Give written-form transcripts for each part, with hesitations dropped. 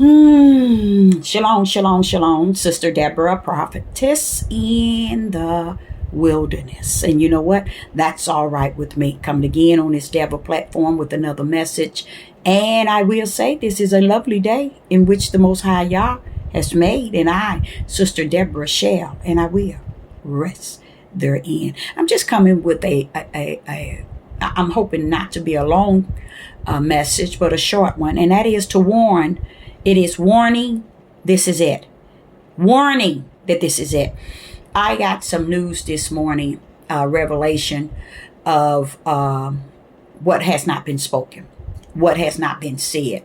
Shalom, shalom, shalom. Sister Deborah, prophetess in the wilderness. And you know what? That's all right with me. Coming again on this Deborah platform with another message. And I will say this is a lovely day in which the Most High Yah has made. And I, Sister Deborah, shall and I will rest therein. I'm just coming with I'm hoping not to be a long message, but a short one. And that is to warn. It is warning. This is it. Warning that this is it. I got some news this morning, revelation of what has not been spoken, what has not been said.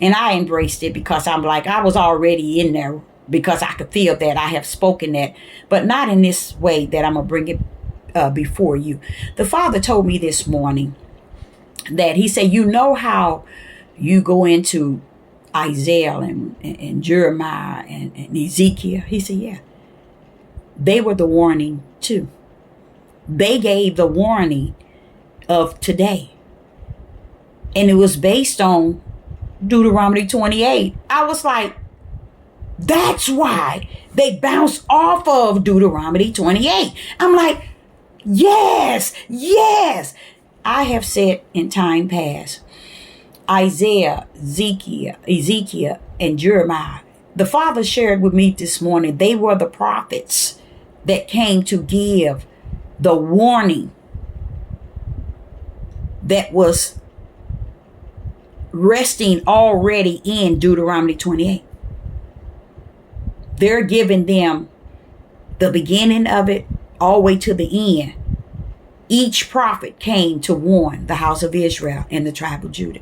And I embraced it because I'm like, I was already in there because I could feel that I have spoken that, but not in this way that I'm going to bring it before you. The Father told me this morning that he said, you know how you go into Isaiah and Jeremiah and Ezekiel? He said, yeah, they were the warning too. They gave the warning of today. And it was based on Deuteronomy 28. I was like, that's why they bounced off of Deuteronomy 28. I'm like, yes. I have said in time past, Isaiah, Ezekiel, and Jeremiah. The Father shared with me this morning, they were the prophets that came to give the warning that was resting already in Deuteronomy 28. They're giving them the beginning of it all the way to the end. Each prophet came to warn the house of Israel and the tribe of Judah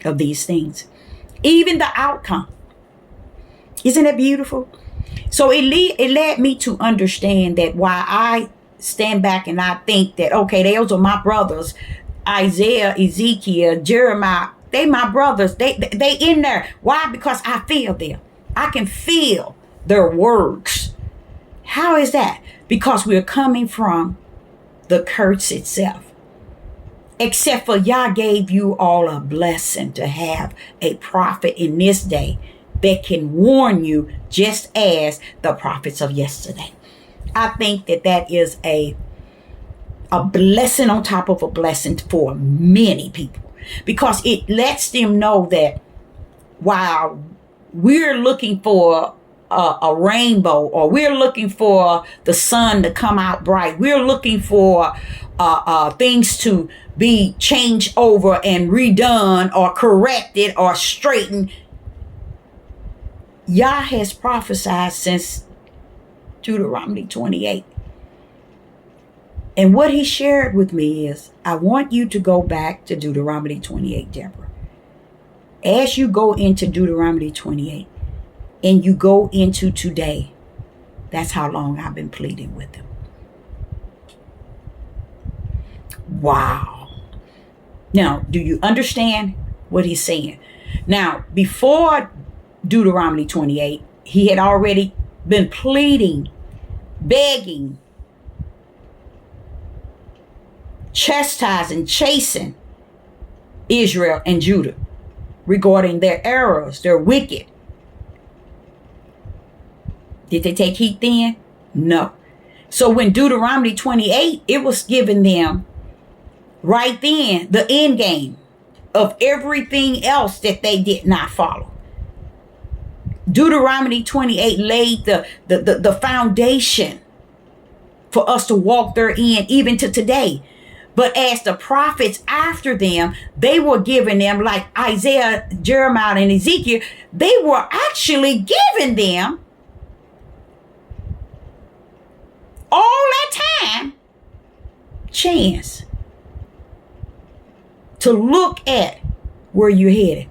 of these things, even the outcome. Isn't it beautiful? So it led me to understand that while I stand back and I think that, okay, those are my brothers, Isaiah, Ezekiel, Jeremiah, they my brothers, they in there. Why? Because I feel them. I can feel their words. How is that? Because we're coming from the curse itself. Except for Yah gave you all a blessing to have a prophet in this day that can warn you just as the prophets of yesterday. I think that is a blessing on top of a blessing for many people, because it lets them know that while we're looking for a rainbow, or we're looking for the sun to come out bright, we're looking for things to be changed over and redone or corrected or straightened. Yah has prophesied since Deuteronomy 28. And what he shared with me is, I want you to go back to Deuteronomy 28, Deborah. As you go into Deuteronomy 28 and you go into today, that's how long I've been pleading with him. Wow. Now, do you understand what he's saying? Now, before Deuteronomy 28, he had already been pleading, begging, chastising, chasing Israel and Judah regarding their errors, their wicked. Did they take heed then? No. So when Deuteronomy 28, it was giving them right then the end game of everything else that they did not follow. Deuteronomy 28 laid the foundation for us to walk therein even to today. But as the prophets after them, they were giving them, like Isaiah, Jeremiah, and Ezekiel, they were actually giving them all that time chance to look at where you're headed.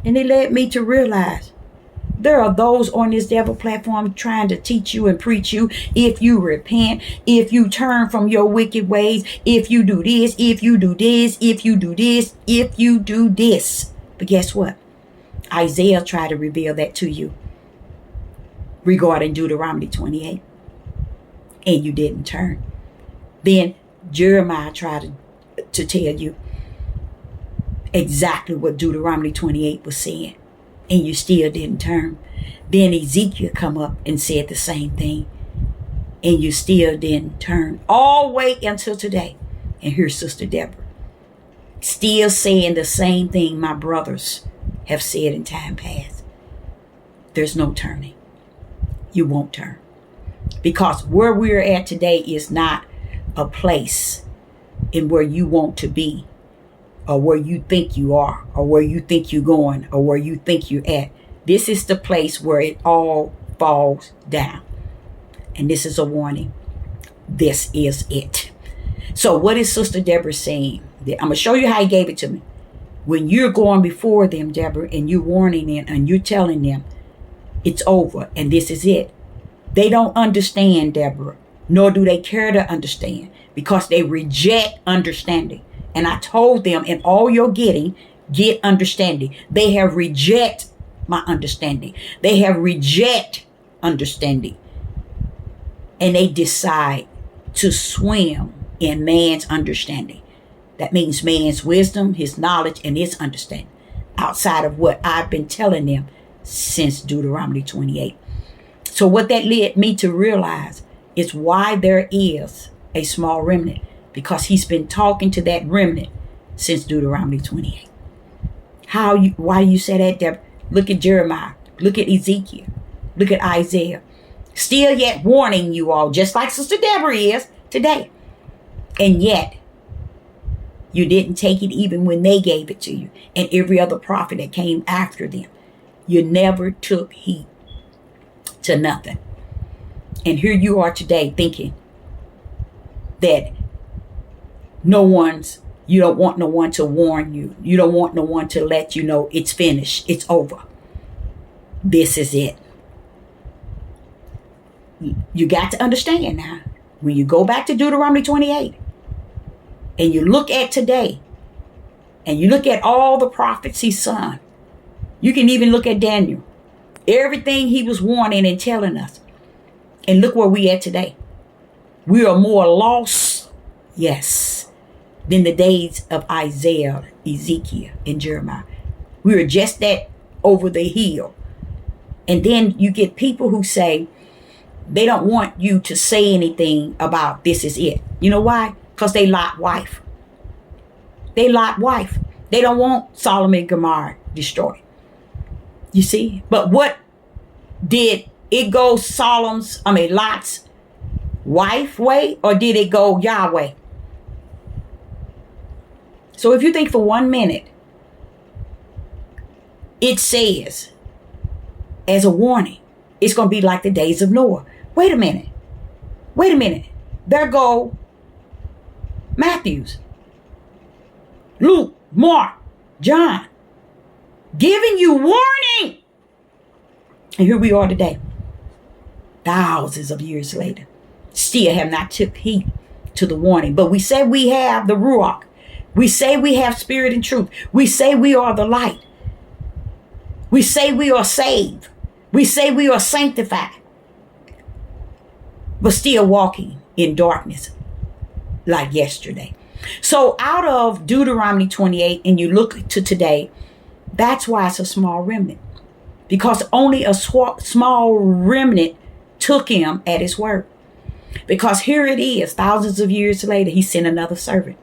And it led me to realize there are those on this devil platform trying to teach you and preach you, if you repent, if you turn from your wicked ways, if you do this, if you do this, if you do this, if you do this. But guess what? Isaiah tried to reveal that to you regarding Deuteronomy 28. And you didn't turn. Then Jeremiah tried to tell you. exactly what Deuteronomy 28 was saying, and you still didn't turn. Then Ezekiel come up and said the same thing, and you still didn't turn, all the way until today. And here's Sister Deborah still saying the same thing my brothers have said in time past. There's no turning. You won't turn, because where we're at today is not a place in where you want to be, or where you think you are, or where you think you're going, or where you think you're at. This is the place where it all falls down. And this is a warning. This is it. So what is Sister Deborah saying? I'm going to show you how he gave it to me. When you're going before them, Deborah, and you're warning them and you're telling them it's over and this is it, they don't understand, Deborah, nor do they care to understand, because they reject understanding. And I told them, in all you're getting, get understanding. They have reject my understanding. They have reject understanding. And they decide to swim in man's understanding. That means man's wisdom, his knowledge, and his understanding, outside of what I've been telling them since Deuteronomy 28. So what that led me to realize is why there is a small remnant, because he's been talking to that remnant since Deuteronomy 28. Why you say that, Deborah? Look at Jeremiah. Look at Ezekiel. Look at Isaiah. Still yet warning you all, just like Sister Deborah is today. And yet, you didn't take it even when they gave it to you, and every other prophet that came after them. You never took heed to nothing. And here you are today thinking that you don't want no one to warn you. You don't want no one to let you know it's finished. It's over. This is it. You got to understand now, when you go back to Deuteronomy 28 and you look at today and you look at all the prophets he's son, you can even look at Daniel, everything he was warning and telling us. And look where we at today. We are more lost, yes, than the days of Isaiah, Ezekiel, and Jeremiah. We are just that over the hill. And then you get people who say they don't want you to say anything about this is it. You know why? Because they Lot wife. They Lot wife. They don't want Solomon and Gomorrah destroyed. You see? But what did it go Lot's wife way, or did it go Yahweh? So if you think for 1 minute, it says as a warning, it's going to be like the days of Noah. Wait a minute. There go Matthews, Luke, Mark, John, giving you warning. And here we are today, thousands of years later, still have not took heed to the warning. But we say we have the Ruach. We say we have spirit and truth. We say we are the light. We say we are saved. We say we are sanctified, but still walking in darkness like yesterday. So out of Deuteronomy 28, and you look to today, that's why it's a small remnant, because only a small remnant took him at his word. Because here it is, thousands of years later, he sent another servant.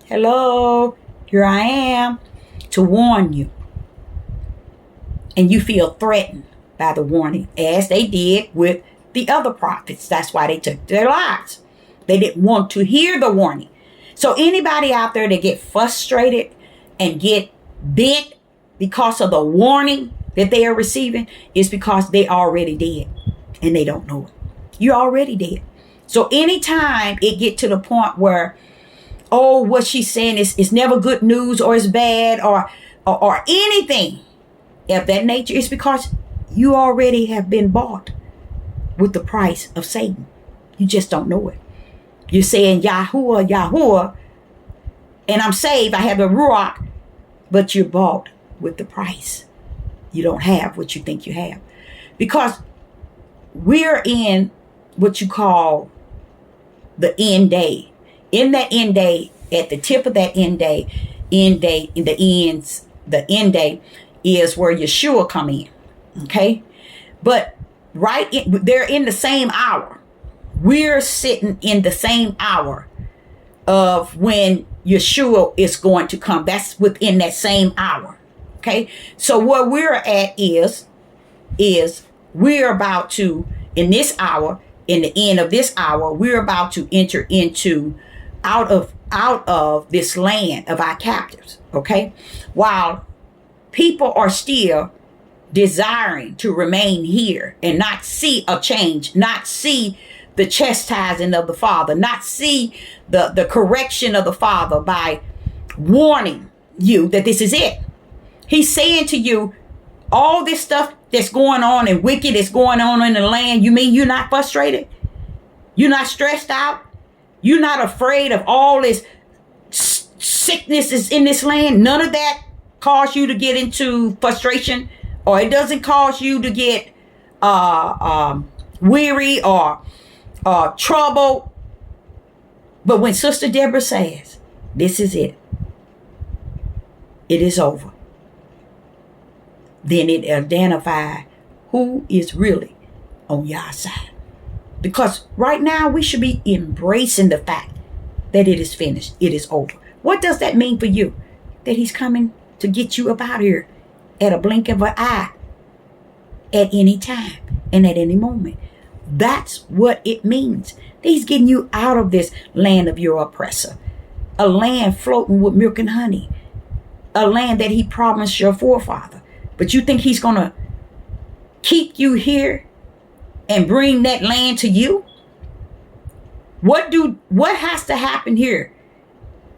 Hello, here I am to warn you. And you feel threatened by the warning, as they did with the other prophets. That's why they took their lives. They didn't want to hear the warning. So anybody out there that get frustrated and get bent because of the warning that they are receiving, is because they already dead and they don't know it. You're already dead. So anytime it get to the point where, oh, what she's saying is never good news, or it's bad, or anything of that nature, it's because you already have been bought with the price of Satan. You just don't know it. You're saying Yahuwah, Yahuwah, and I'm saved, I have the Ruach, but you're bought with the price. You don't have what you think you have. Because we're in what you call the end day. In that end day, at the tip of that end day, end day, the end day is where Yeshua come in. Okay. But they're in the same hour. We're sitting in the same hour of when Yeshua is going to come. That's within that same hour. Okay. So where we're at is we're about to, in this hour, in the end of this hour, we're about to enter into out of this land of our captives. Okay. While people are still desiring to remain here and not see a change, not see the chastising of the Father, not see the correction of the Father by warning you that this is it. He's saying to you, all this stuff that's going on and wicked is going on in the land. You mean you're not frustrated? You're not stressed out? You're not afraid of all this sickness is in this land? None of that cause you to get into frustration, or it doesn't cause you to get weary or trouble. But when Sister Deborah says, this is it, it is over, then it identifies who is really on your side. Because right now we should be embracing the fact that it is finished. It is over. What does that mean for you? That he's coming to get you up out here at a blink of an eye, at any time and at any moment. That's what it means. He's getting you out of this land of your oppressor. A land floating with milk and honey. A land that he promised your forefather. But you think he's going to keep you here and bring that land to you? What has to happen here?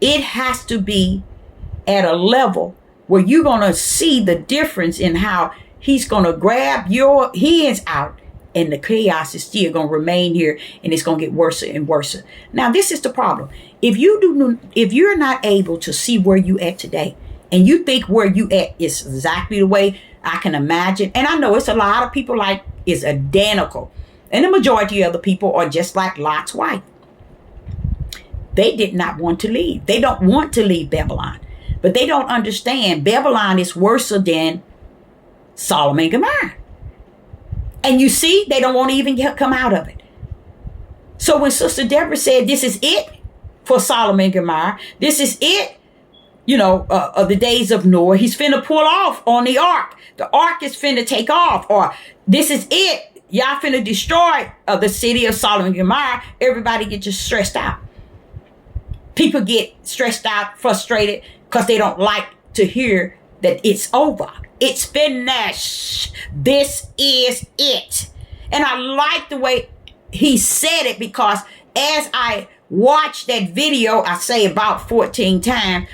It has to be at a level where you're going to see the difference in how he's going to grab your hands out, and the chaos is still going to remain here, and it's going to get worse and worse. Now, this is the problem. If you're not able to see where you at today, and you think where you at is exactly the way I can imagine, and I know it's a lot of people like it's identical, and the majority of the people are just like Lot's wife. They did not want to leave. They don't want to leave Babylon. But they don't understand Babylon is worse than Sodom and Gomorrah. And you see, they don't want to even come out of it. So when Sister Deborah said, this is it for Sodom and Gomorrah, this is it, of the days of Noah, he's finna pull off on the ark. The ark is finna take off. Or this is it. Y'all finna destroy the city of Sodom and Gomorrah. Everybody get just stressed out. People get stressed out, frustrated, because they don't like to hear that it's over. It's finished. This is it. And I like the way he said it, because as I watched that video, I say about 14 times,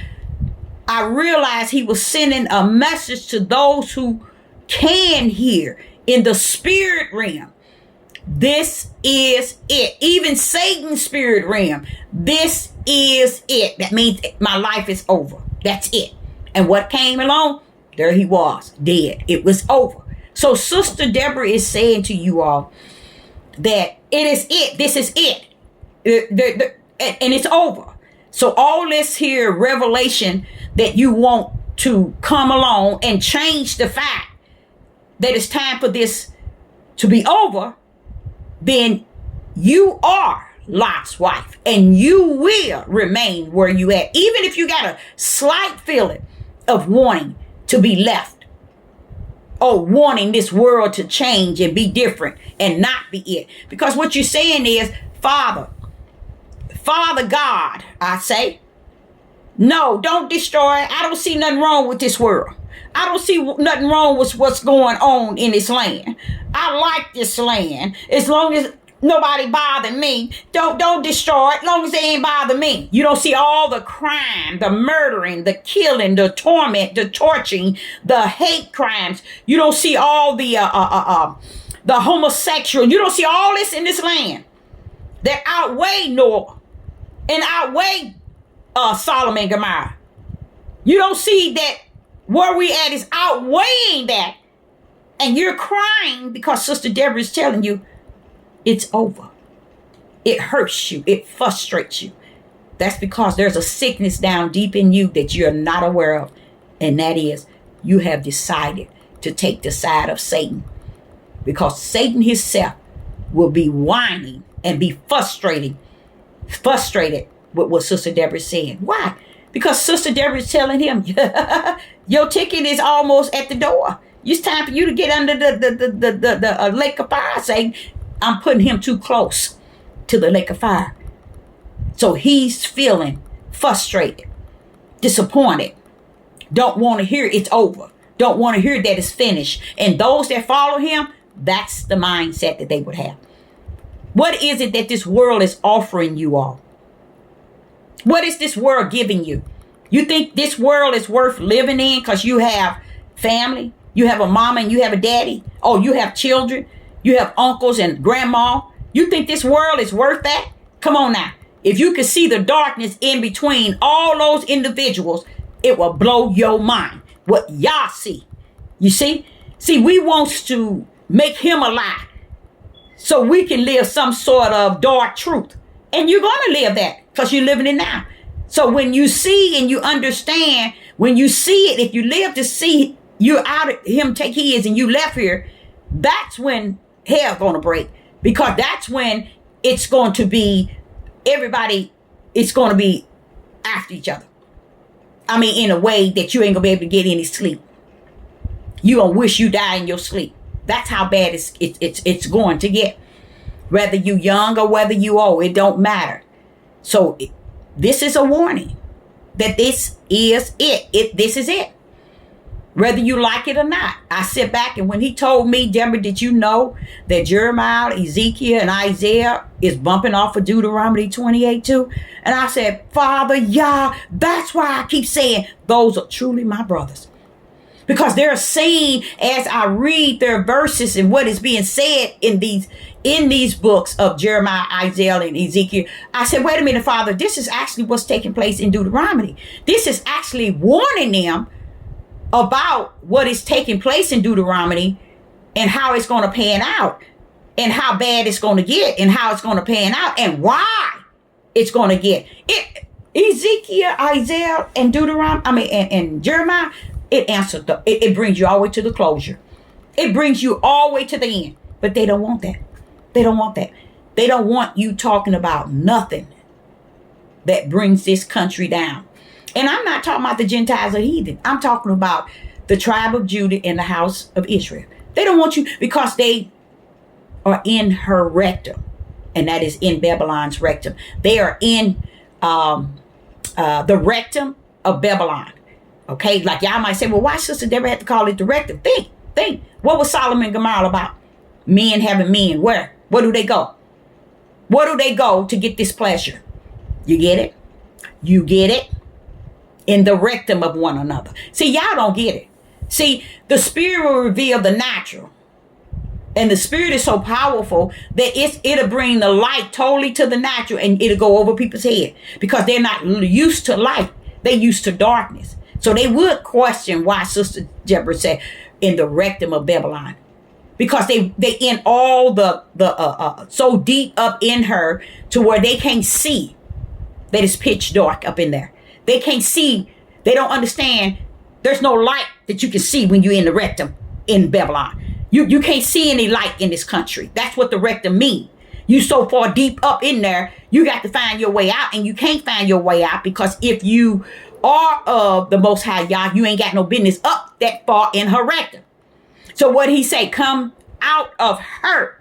I realized he was sending a message to those who can hear in the spirit realm. This is it. Even Satan's spirit realm. This is it. That means my life is over. That's it. And what came along? There he was, dead. It was over. So Sister Deborah is saying to you all that it is it. This is it. And it's over. So all this here revelation that you want to come along and change the fact that it's time for this to be over, then you are Lot's wife, and you will remain where you at, even if you got a slight feeling of wanting to be left, or wanting this world to change and be different and not be it. Because what you're saying is, Father God, I say, no, don't destroy it. I don't see nothing wrong with this world. I don't see nothing wrong with what's going on in this land. I like this land. As long as nobody bother me, don't destroy it. As long as they ain't bother me. You don't see all the crime, the murdering, the killing, the torment, the torturing, the hate crimes. You don't see all the homosexual. You don't see all this in this land that outweigh Noah and outweigh Sodom and Gomorrah. You don't see that where we at is outweighing that. And you're crying because Sister Deborah is telling you it's over. It hurts you. It frustrates you. That's because there's a sickness down deep in you that you're not aware of. And that is, you have decided to take the side of Satan. Because Satan himself will be whining and be frustrated with what Sister Deborah said. Why? Because Sister Deborah is telling him, your ticket is almost at the door. It's time for you to get under the lake of fire. Saying, I'm putting him too close to the lake of fire. So he's feeling frustrated, disappointed, don't want to hear it's over, don't want to hear that it's finished. And those that follow him, that's the mindset that they would have. What is it that this world is offering you all? What is this world giving you? You think this world is worth living in because you have family, you have a mama and you have a daddy, oh, you have children, you have uncles and grandma. You think this world is worth that? Come on now. If you could see the darkness in between all those individuals, it will blow your mind. What y'all see. You see? See, we want to make him a lie so we can live some sort of dark truth. And you're going to live that because you're living it now. So when you see and you understand, when you see it, if you live to see you're out of him take his and you left here, that's when hell going to break. Because that's when it's going to be everybody, it's going to be after each other. I mean, in a way that you ain't going to be able to get any sleep. You going to wish you die in your sleep. That's how bad it's going to get. Whether you young or whether you old, it don't matter. So this is a warning that this is it. This is it. Whether you like it or not. I sit back and when he told me, Deborah, did you know that Jeremiah, Ezekiel, and Isaiah is bumping off of Deuteronomy 28 too? And I said, Father, yeah, that's why I keep saying those are truly my brothers. Because they're saying, as I read their verses and what is being said in these books of Jeremiah, Isaiah, and Ezekiel, I said, wait a minute, Father, this is actually what's taking place in Deuteronomy. This is actually warning them about what is taking place in Deuteronomy and how it's going to pan out and how bad it's going to get and how it's going to pan out and why it's going to get it. Ezekiel, Isaiah, and Deuteronomy, and Jeremiah, it answers it brings you all the way to the closure. It brings you all the way to the end. But they don't want that. They don't want that. They don't want you talking about nothing that brings this country down. And I'm not talking about the Gentiles or heathen. I'm talking about the tribe of Judah and the house of Israel. They don't want you because they are in her rectum. And that is in Babylon's rectum. They are in the rectum of Babylon. Okay, like y'all might say, well, why Sister Deborah had to call it the rectum? Think. What was Solomon and Gomorrah about? Men having men. Where? Where do they go? Where do they go to get this pleasure? You get it? You get it? In the rectum of one another. See, y'all don't get it. See, the spirit will reveal the natural. And the spirit is so powerful that it'll bring the light totally to the natural and it'll go over people's head because they're not used to light. They're used to darkness. So they would question why Sister Deborah said in the rectum of Babylon. Because they in all the so deep up in her to where they can't see that it's pitch dark up in there. They can't see. They don't understand. There's no light that you can see when you're in the rectum in Babylon. You can't see any light in this country. That's what the rectum means. You so far deep up in there, you got to find your way out. And you can't find your way out because if you are of the Most High Yah, you ain't got no business up that far in her rectum. So what he say? Come out of her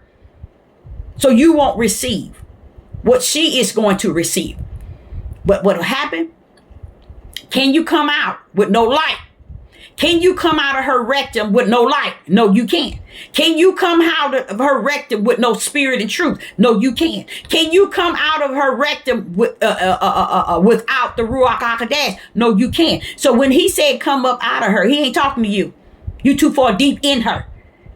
so you won't receive what she is going to receive. But what will happen? Can you come out with no light? Can you come out of her rectum with no light? No, you can't. Can you come out of her rectum with no spirit and truth? No, you can't. Can you come out of her rectum with, without the Ruach HaKodesh? No, you can't. So when he said come up out of her, he ain't talking to you. You too far deep in her.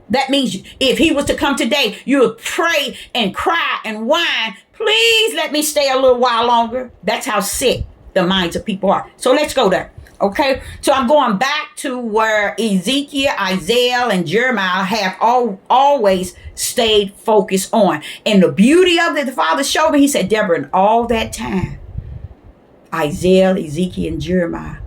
That means if he was to come today, you would pray and cry and whine. Please let me stay a little while longer. That's how sick the minds of people are. So let's go there. Okay, so I'm going back to where Ezekiel, Isaiah, and Jeremiah have always stayed focused on. And the beauty of it, the Father showed me, he said, Deborah, in all that time, Isaiah, Ezekiel, and Jeremiah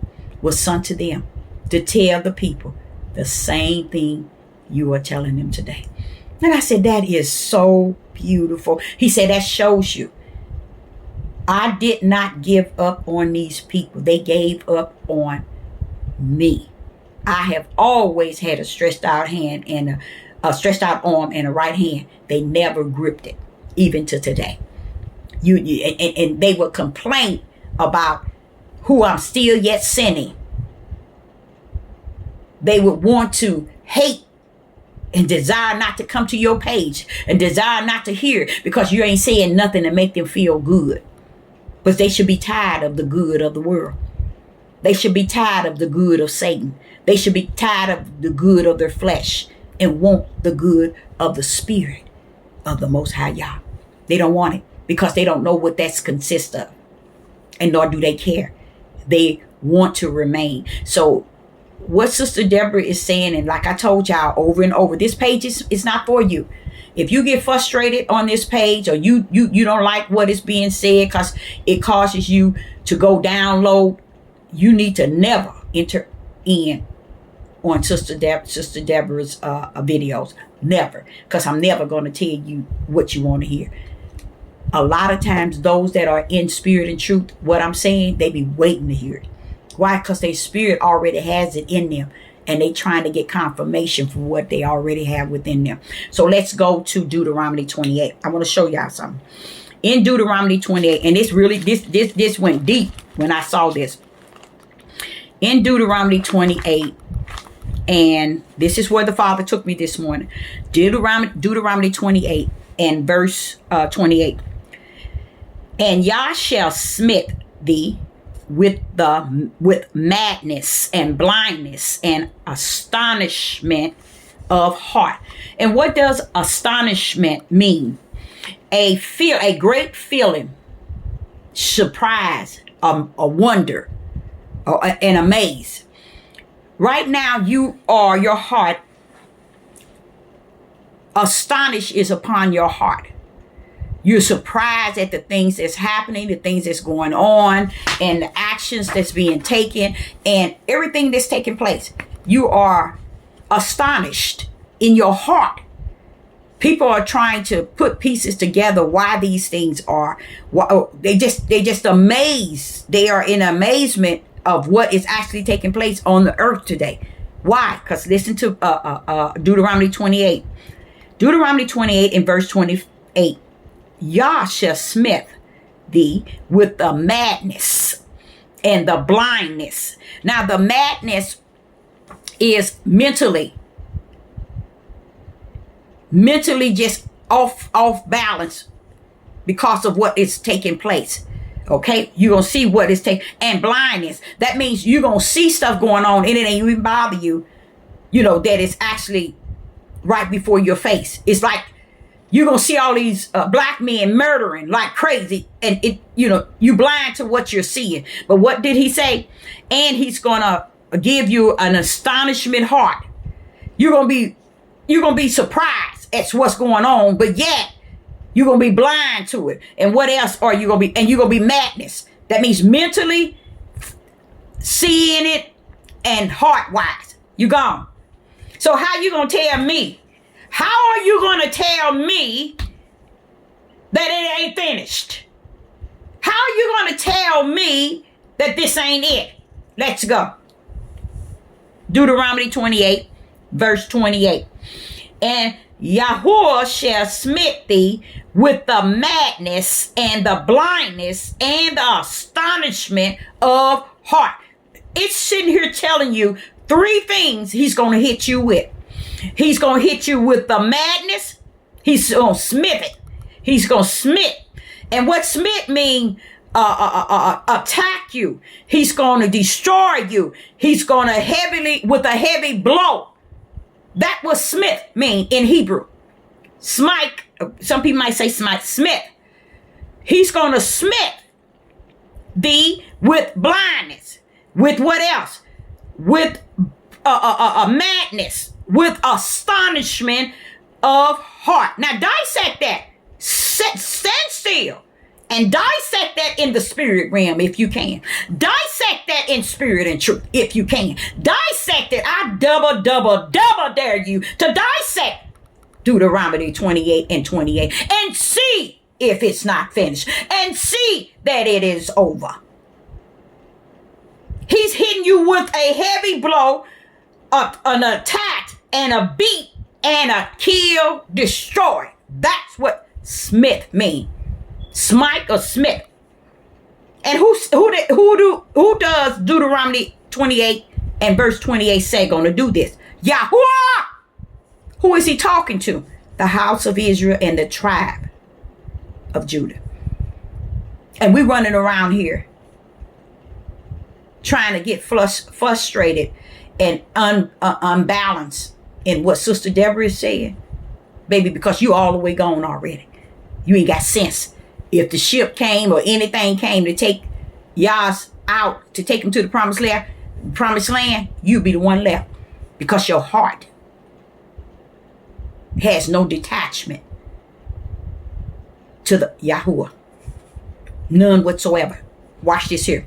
was sent to them to tell the people the same thing you are telling them today. And I said, that is so beautiful. He said, that shows you I did not give up on these people. They gave up on me. I have always had a stretched out hand and a stretched out arm and a right hand. They never gripped it, even to today. And they would complain about who I'm still yet sending. They would want to hate and desire not to come to your page and desire not to hear because you ain't saying nothing to make them feel good. But they should be tired of the good of the world. They should be tired of the good of Satan. They should be tired of the good of their flesh and want the good of the spirit of the Most High Yah. They don't want it because they don't know what that consists of. And nor do they care. They want to remain. So what Sister Deborah is saying, and like I told y'all over and over, this page is not for you. If you get frustrated on this page or you don't like what is being said because it causes you to go download, you need to never enter in on Sister Deborah's videos. Never. Because I'm never going to tell you what you want to hear. A lot of times those that are in spirit and truth, what I'm saying, they be waiting to hear it. Why? Because their spirit already has it in them. And they trying to get confirmation for what they already have within them. So let's go to Deuteronomy 28. I want to show y'all something. In Deuteronomy 28, and this went deep when I saw this. In Deuteronomy 28, and this is where the Father took me this morning. Deuteronomy 28 and verse 28. And Yah shall smite thee with madness and blindness and astonishment of heart. And what does astonishment mean? A great feeling, surprise, a wonder, an amaze. Right now, your heart, astonished is upon your heart. You're surprised at the things that's happening, the things that's going on, and the actions that's being taken, and everything that's taking place. You are astonished in your heart. People are trying to put pieces together why these things are. They just amazed. They are in amazement of what is actually taking place on the earth today. Why? Because listen to Deuteronomy 28. Deuteronomy 28 and verse 28. Yah shall smite thee with the madness and the blindness. Now the madness is mentally just off balance because of what is taking place. Okay, you're gonna see what is taking, and blindness. That means you're gonna see stuff going on and it ain't even bother you. You know that it's actually right before your face. It's like you're going to see all these black men murdering like crazy. And you blind to what you're seeing. But what did he say? And he's going to give you an astonishment heart. You're going to be surprised at what's going on. But yet you're going to be blind to it. And what else are you going to be? And you're going to be madness. That means mentally seeing it and heart wise. You gone. So how you going to tell me? How are you going to tell me that it ain't finished? How are you going to tell me that this ain't it? Let's go. Deuteronomy 28, verse 28. And Yahuwah shall smite thee with the madness and the blindness and the astonishment of heart. It's sitting here telling you 3 things he's going to hit you with. He's going to hit you with the madness. He's going to smite it. He's going to smite. And what smite mean? Attack you. He's going to destroy you. He's going to with a heavy blow. That was smite mean in Hebrew. Smite. Some people might say smite. He's going to smite thee with blindness. With what else? With madness. With astonishment of heart. Now dissect that. Stand still And dissect that in the spirit realm if you can. Dissect that in spirit and truth if you can. Dissect it. I double dare you to dissect Deuteronomy 28 and 28 and see if it's not finished and see that it is over. He's hitting you with a heavy blow, an attack, and a beat, and a kill, destroy. That's what Smith means. Smite or Smith. And who does Deuteronomy 28 and verse 28 say gonna do this? Yahuwah! Who is he talking to? The house of Israel and the tribe of Judah. And we're running around here trying to get frustrated and unbalanced in what Sister Deborah is saying. Baby, because you all the way gone already. You ain't got sense. If the ship came or anything came to take y'all's out, to take them to the promised land, you'd be the one left. Because your heart has no detachment to the Yahuwah. None whatsoever. Watch this here.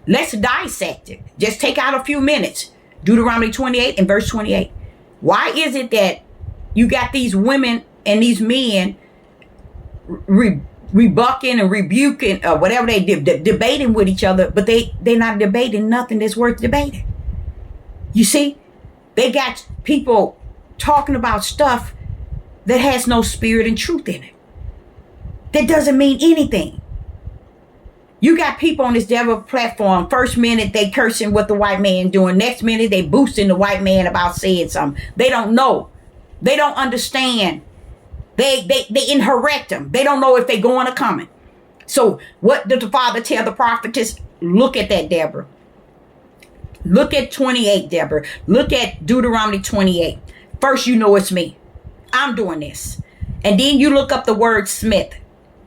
Let's dissect it. Just take out a few minutes. Deuteronomy 28 and verse 28. Why is it that you got these women and these men rebuking and rebuking or whatever they did, debating with each other, but they're not debating nothing that's worth debating? You see, they got people talking about stuff that has no spirit and truth in it. That doesn't mean anything. You got people on this devil platform. First minute they cursing what the white man doing. Next minute they boosting the white man about saying something. They don't know. They don't understand. They incorrect them. They don't know if they going or coming. So what did the Father tell the prophetess? Look at that, Deborah. Look at 28, Deborah. Look at Deuteronomy 28. First, you know it's me. I'm doing this. And then you look up the word Smith,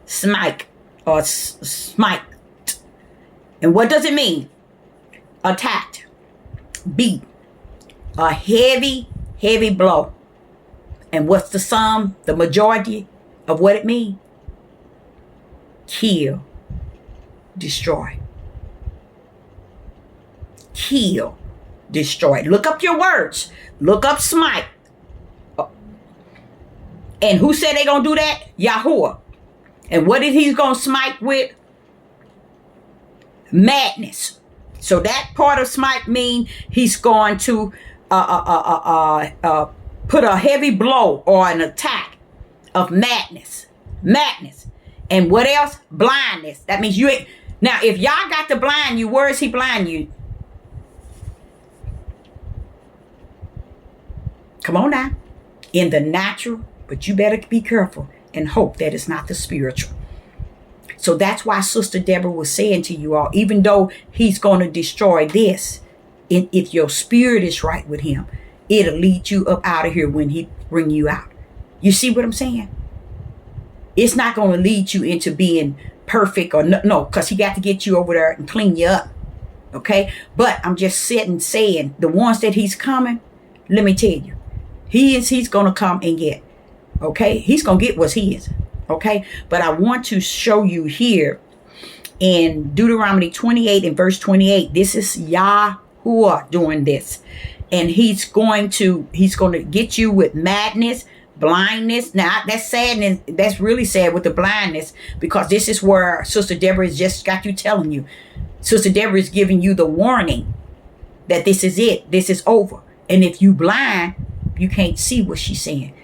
smite, or smite. And what does it mean? Attacked, beat, a heavy, heavy blow. And what's the sum, the majority of what it means? Kill, destroy. Kill, destroy. Look up your words. Look up smite. And who said they gonna do that? Yahuwah. And what is he gonna smite with? Madness. So that part of smite mean he's going to put a heavy blow or an attack of madness. Madness. And what else? Blindness. That means you ain't. Now, if y'all got to blind you, where is he blind you? Come on now. In the natural, but you better be careful and hope that it's not the spiritual. So that's why Sister Deborah was saying to you all, even though he's going to destroy this, if your spirit is right with him, it'll lead you up out of here when he bring you out. You see what I'm saying? It's not going to lead you into being perfect or no, because he got to get you over there and clean you up. Okay? But I'm just sitting saying the ones that he's coming, let me tell you, he's going to come and get. Okay? He's going to get what's his. Okay? But I want to show you here in Deuteronomy 28 and verse 28. This is Yahuwah doing this. And he's going to get you with madness, blindness. Now, that's sadness. That's really sad with the blindness, because this is where Sister Deborah has just got you telling you. Sister Deborah is giving you the warning that this is it. This is over. And if you blind, you can't see what she's saying.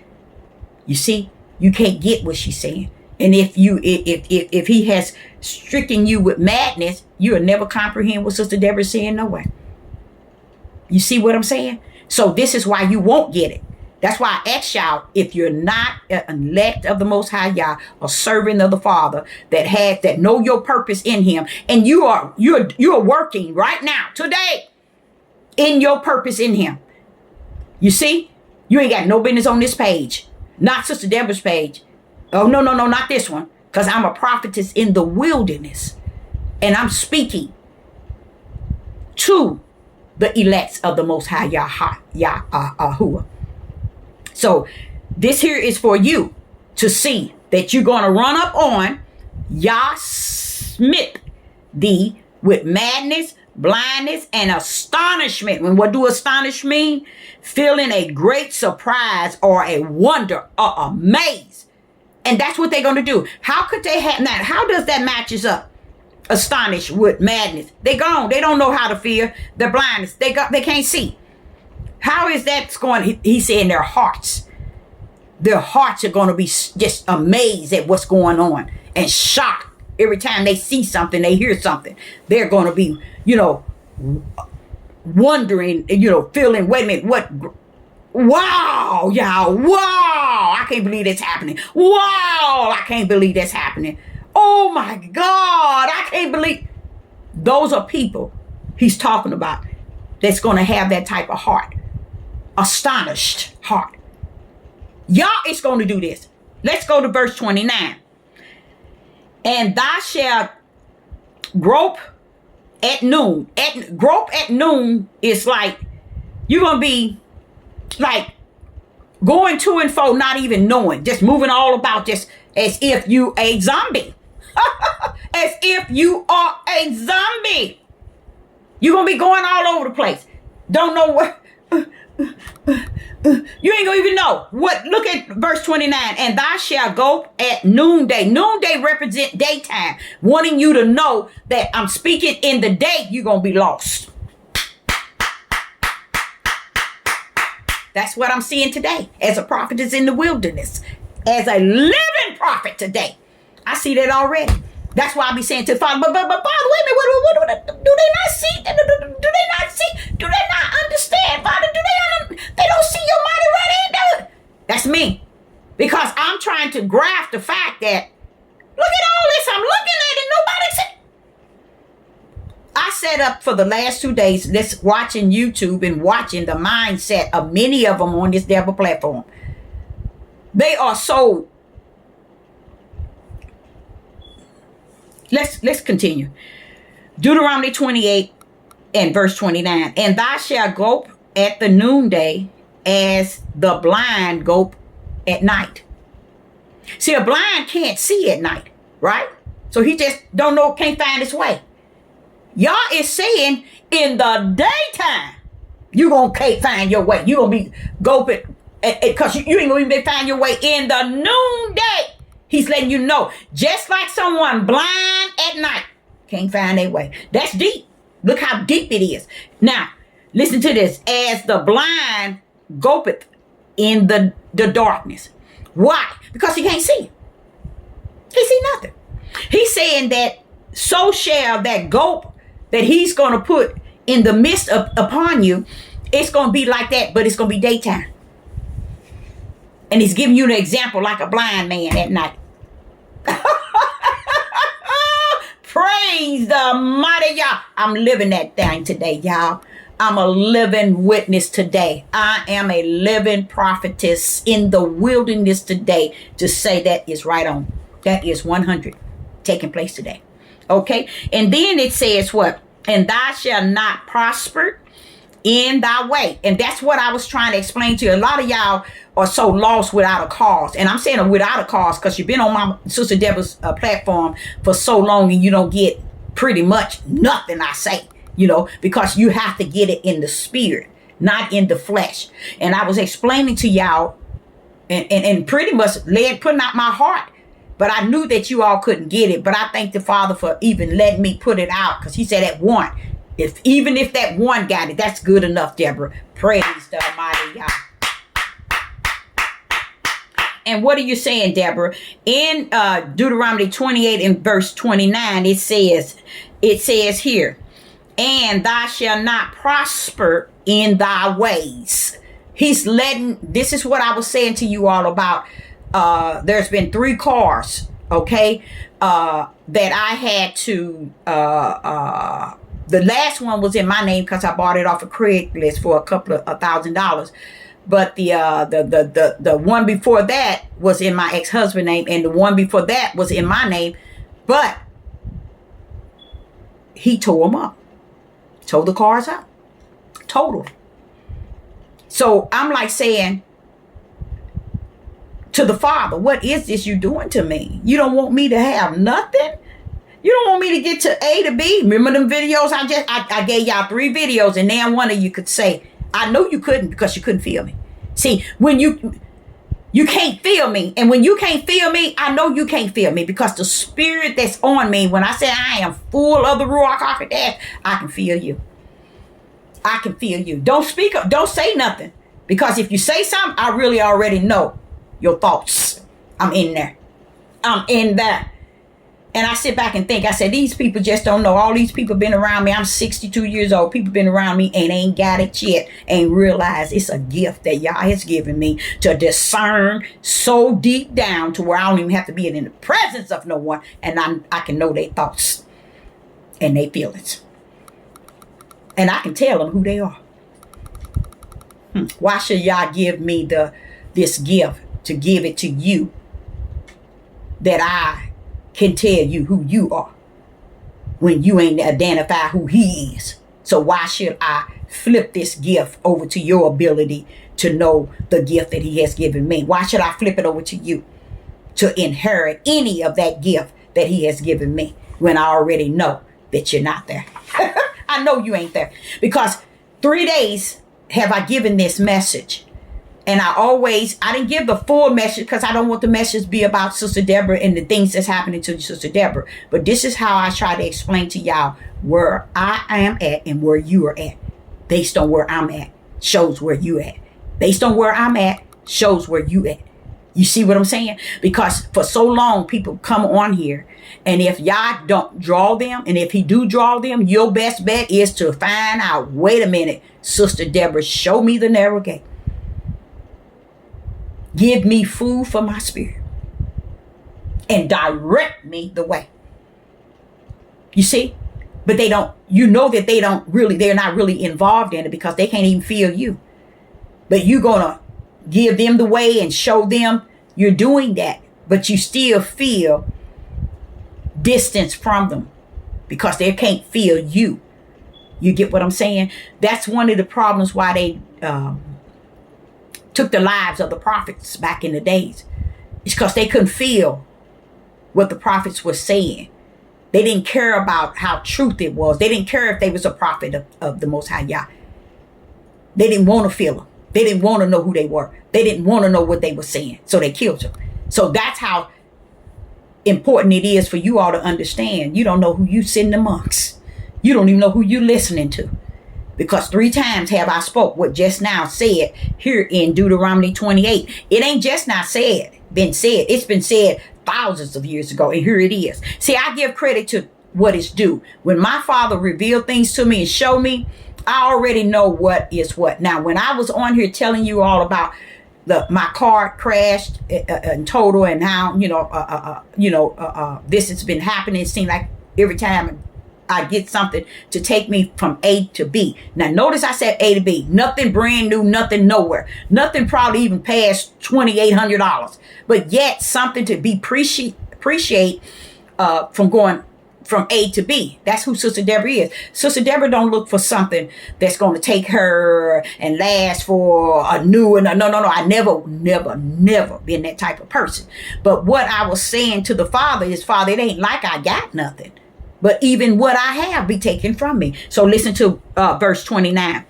You see? You can't get what she's saying. And if he has stricken you with madness, you'll never comprehend what Sister Deborah is saying no way. You see what I'm saying? So this is why you won't get it. That's why I ask y'all, if you're not an elect of the Most High Yah, a servant of the Father that know your purpose in Him, and you're working right now, today, in your purpose in Him. You see, you ain't got no business on this page, not Sister Deborah's page. Oh no, not this one, because I'm a prophetess in the wilderness, and I'm speaking to the elects of the Most High Yahuwah. So this here is for you to see that you're going to run up on Yah smit thee with madness, blindness, and astonishment. And what do astonish mean? Feeling a great surprise or a wonder or amaze. And that's what they're going to do. How could they have that? How does that matches up? Astonished with madness. They gone. They don't know how to fear. The blindness. They can't see. How is that going? He said in their hearts. Their hearts are going to be just amazed at what's going on and shocked every time they see something, they hear something. They're going to be, wondering, feeling, wait a minute, what? Wow, y'all, wow, I can't believe that's happening. Wow, I can't believe that's happening. Oh my God, I can't believe. Those are people he's talking about that's going to have that type of heart. Astonished heart. Y'all is going to do this. Let's go to verse 29. And thou shalt grope at noon. Grope at noon is like, you're going to be like going to and fro, not even knowing, just moving all about, just as if you a zombie. As if you are a zombie. You're going to be going all over the place. Don't know what. You ain't gonna even know what. Look at verse 29. And thou shalt go at noonday. Noonday represent daytime, wanting you to know that I'm speaking in the day. You're gonna be lost. That's what I'm seeing today as a prophet is in the wilderness, as a living prophet today. I see that already. That's why I be saying to the Father, but Father, wait a minute, what do they not see? Do they not see? Do they not understand, Father? They don't see your mighty right hand? That's me. Because I'm trying to grasp the fact that, look at all this, I'm looking at it, nobody see. I sat up for the last 2 days, just watching YouTube and watching the mindset of many of them on this devil platform. They are so. Let's continue. Deuteronomy 28 and verse 29. And thou shalt grope at the noonday as the blind grope at night. See, a blind can't see at night, right? So he just don't know, can't find his way. Y'all is saying in the daytime, you can't find your way. You gonna be groping because you ain't gonna even find your way in the noonday. He's letting you know, just like someone blind at night can't find their way. That's deep. Look how deep it is. Now, listen to this. As the blind gropeth in the darkness. Why? Because he can't see. He see nothing. He's saying that so shall that gulp that he's going to put in the midst of upon you, it's going to be like that, but it's going to be daytime. And he's giving you an example like a blind man at night. Praise the mighty Yah. I'm living that thing today, y'all. I'm a living witness today. I am a living prophetess in the wilderness today to say that is right on. That is 100 taking place today. Okay. And then it says what? And thou shalt not prosper in thy way. And that's what I was trying to explain to you. A lot of y'all are so lost without a cause. And I'm saying without a cause because you've been on my Sister Deborah's platform for so long and you don't get pretty much nothing I say, because you have to get it in the spirit, not in the flesh. And I was explaining to y'all and pretty much putting out my heart. But I knew that you all couldn't get it. But I thank the Father for even letting me put it out because he said at one. Even if that one got it, that's good enough, Deborah. Praise the Almighty Yah. And what are you saying, Deborah? In Deuteronomy 28 and verse 29, it says here, and thou shalt not prosper in thy ways. This is what I was saying to you all about. There's been 3 cars, okay, that I had to, the last one was in my name because I bought it off of Craigslist for a couple of $1,000. But the one before that was in my ex-husband's name, and the one before that was in my name. But he tore them up, tore the cars up, totaled. So I'm like saying to the Father, what is this you doing to me? You don't want me to have nothing? You don't want me to get to A to B? Remember them videos I gave y'all 3 videos, and now one of you could say, I know you couldn't because you couldn't feel me. See, when you can't feel me, and when you can't feel me, I know you can't feel me because the spirit that's on me, when I say I am full of the Ruach HaKodesh, I can feel you. I can feel you. Don't speak up. Don't say nothing. Because if you say something, I really already know your thoughts. I'm in there. I'm in there. And I sit back and think, I said, these people just don't know. All these people been around me. I'm 62 years old. People been around me and ain't got it yet. Ain't realized it's a gift that Yah has given me to discern so deep down to where I don't even have to be in the presence of no one. And I can know their thoughts and their feelings. And I can tell them who they are. Why should Yah give me this gift to give it to you that I can tell you who you are when you ain't identify who he is? So why should I flip this gift over to your ability to know the gift that he has given me? Why should I flip it over to you to inherit any of that gift that he has given me when I already know that you're not there? I know you ain't there because 3 days have I given this message. And I didn't give the full message because I don't want the message to be about Sister Deborah and the things that's happening to Sister Deborah. But this is how I try to explain to y'all where I am at and where you are at. Based on where I'm at, shows where you at. Based on where I'm at, shows where you at. You see what I'm saying? Because for so long, people come on here, and if y'all don't draw them, and if he do draw them, your best bet is to find out, wait a minute, Sister Deborah, show me the narrow gate. Give me food for my spirit and direct me the way. You see? But they don't, that they're not really involved in it because they can't even feel you. But you're going to give them the way and show them you're doing that. But you still feel distance from them because they can't feel you. You get what I'm saying? That's one of the problems why they took the lives of the prophets back in the days. It's because they couldn't feel what the prophets were saying. They didn't care about how truth it was. They didn't care if they was a prophet of the Most High Yah. They didn't want to feel them. They didn't want to know who they were. They didn't want to know what they were saying. So they killed them. So that's how important it is for you all to understand. You don't know who you sitting amongst. You don't even know who you listening to. Because 3 times have I spoke what just now said here in Deuteronomy 28. It ain't just now been said. It's been said thousands of years ago. And here it is. See, I give credit to what is due. When my father revealed things to me and showed me, I already know what is what. Now, when I was on here telling you all about my car crashed in total and how, this has been happening. It seemed like every time I get something to take me from A to B. Now, notice I said A to B. Nothing brand new, nothing nowhere. Nothing probably even past $2,800. But yet something to be appreciate from going from A to B. That's who Sister Deborah is. Sister Deborah don't look for something that's going to take her and last for a new and no. I never been that type of person. But what I was saying to the Father is, Father, it ain't like I got nothing. But even what I have be taken from me. So listen to verse 29.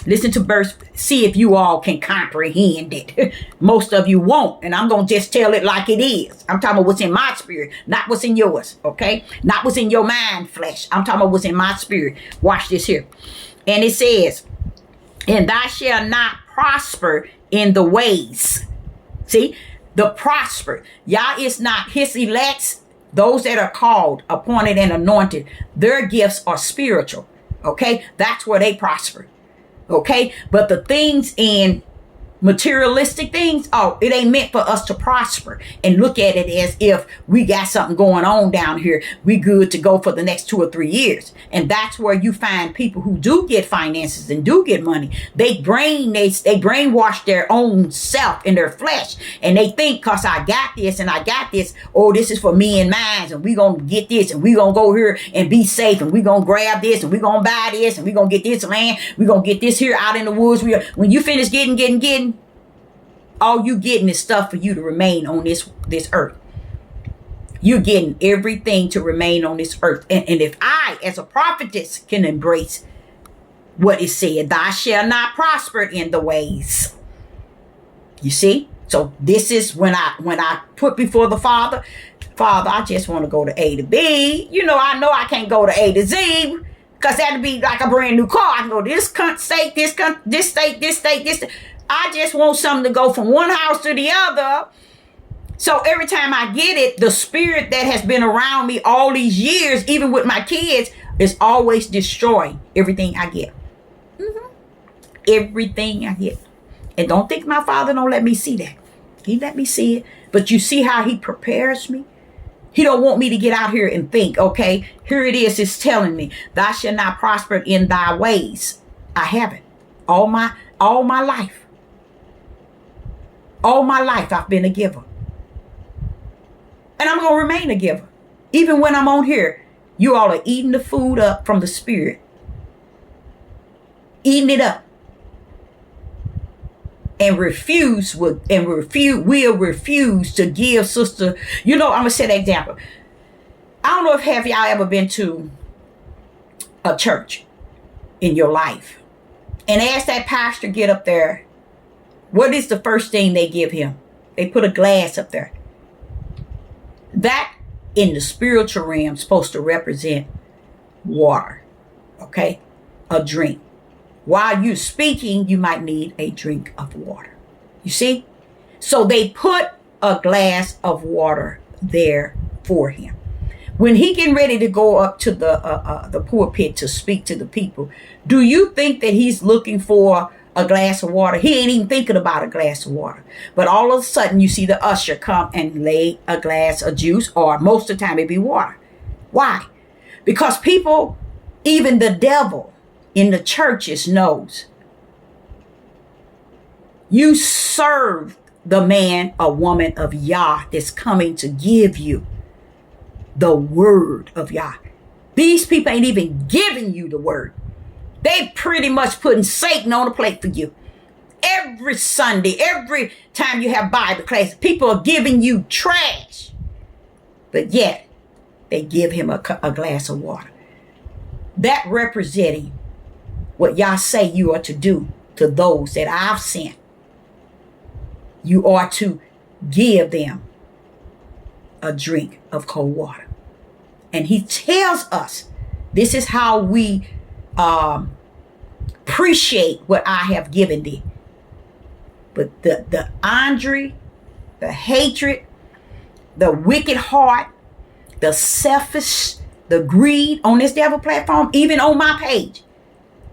Listen to verse, see if you all can comprehend it. Most of you won't. And I'm going to just tell it like it is. I'm talking about what's in my spirit, not what's in yours. Okay? Not what's in your mind, flesh. I'm talking about what's in my spirit. Watch this here. And it says, and thou shalt not prosper in the ways. See? The prosper. Yah is not his elects. Those that are called, appointed, and anointed, their gifts are spiritual. Okay? That's where they prosper. Okay? But the things in materialistic things, it ain't meant for us to prosper and look at it as if we got something going on down here. We good to go for the next 2 or 3 years. And that's where you find people who do get finances and do get money. They brainwash their own self in their flesh. And they think, cause I got this and I got this, this is for me and mine, and we gonna get this and we gonna go here and be safe, and we gonna grab this and we gonna buy this and we gonna get this land, we gonna get this here out in the woods. When you finish getting, All you getting is stuff for you to remain on this earth. You're getting everything to remain on this earth. And if I, as a prophetess, can embrace what is said, thou shalt not prosper in the ways. You see? So this is when I put before the Father, I just want to go to A to B. You know I can't go to A to Z, because that'd be like a brand new car. I can go this state, this state, this state, this state. I just want something to go from one house to the other. So every time I get it, the spirit that has been around me all these years, even with my kids, is always destroying everything I get. Everything I get. And don't think my Father don't let me see that. He let me see it. But you see how he prepares me? He don't want me to get out here and think, okay, here it is. It's telling me, thou shalt not prosper in thy ways. I haven't. All my life. All my life I've been a giver. And I'm going to remain a giver. Even when I'm on here, you all are eating the food up from the Spirit. Eating it up. And will refuse to give sister. You know, I'm going to set an example. I don't know if have y'all ever been to a church in your life. And as that pastor get up there, what is the first thing they give him? They put a glass up there. That in the spiritual realm is supposed to represent water. Okay? A drink. While you're speaking, you might need a drink of water. You see? So they put a glass of water there for him. When he getting ready to go up to the pulpit to speak to the people, do you think that he's looking for a glass of water? He ain't even thinking about a glass of water. But all of a sudden, you see the usher come and lay a glass of juice, or most of the time it be water. Why? Because people, even the devil in the churches, knows you serve the man or woman of Yah that's coming to give you the word of Yah. These people ain't even giving you the word. They pretty much putting Satan on the plate for you. Every Sunday, every time you have Bible class, people are giving you trash. But yet, they give him a glass of water. That representing what Yah say you are to do to those that I've sent. You are to give them a drink of cold water. And he tells us this is how we appreciate what I have given thee. But the Andre, the hatred, the wicked heart, the selfish, the greed on this devil platform, even on my page,